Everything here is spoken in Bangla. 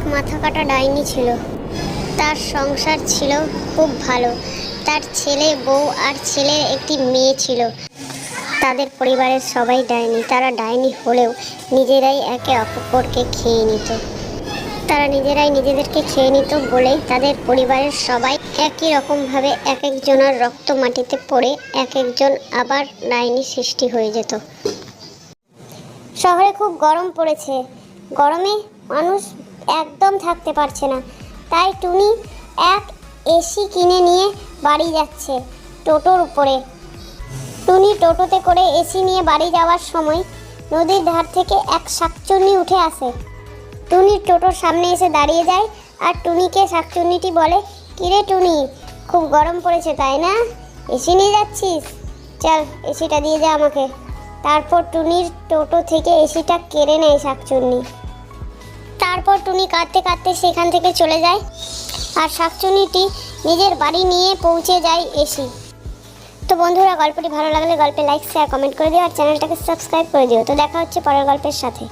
এক মাথা কাটা ডাইনি ছিল। তার সংসার ছিল খুব ভালো। তার ছেলে, বউ আর ছেলের একটি মেয়ে ছিল। তাদের পরিবারের সবাই ডাইনি। তারা ডাইনি হলেও নিজেরাই একে অপরকে খেয়ে নিত। তারা নিজেরাই নিজেদেরকে খেয়ে নিত বলেই তাদের পরিবারের সবাই একই রকমভাবে এক একজনের রক্ত মাটিতে পড়ে এক একজন আবার ডাইনি সৃষ্টি হয়ে যেত। শহরে খুব গরম পড়েছে। গরমে মানুষ একদম থাকতে পারছে না। তাই টুনি এক এসি কিনে নিয়ে বাড়ি যাচ্ছে টোটোর উপরে। টুনি টোটোতে করে এসি নিয়ে বাড়ি যাওয়ার সময় নদীর ধার থেকে এক শাকচুন্নি উঠে আসে। টুনির টোটোর সামনে এসে দাঁড়িয়ে যায় আর টুনিকে শাকচুন্নিটি বলে, কিরে টুনি, খুব গরম পড়েছে তাই না? এসি নিয়ে যাচ্ছিস? চল এসিটা দিয়ে যা আমাকে। তারপর টুনির টোটো থেকে এসিটা কেড়ে নেয় শাকচুন্নি। তারপর টুনি কাঁদতে কাঁদতে সেখান থেকে চলে যায় আর শাকচুন্নিটি নিজের বাড়ি নিয়ে পৌঁছে যায় এসি। তো বন্ধুরা, গল্পটি ভালো লাগলে গল্পে লাইক, শেয়ার, কমেন্ট করে দিও আর চ্যানেলটাকে সাবস্ক্রাইব করে দিও। তো দেখা হচ্ছে পরের গল্পের সাথে।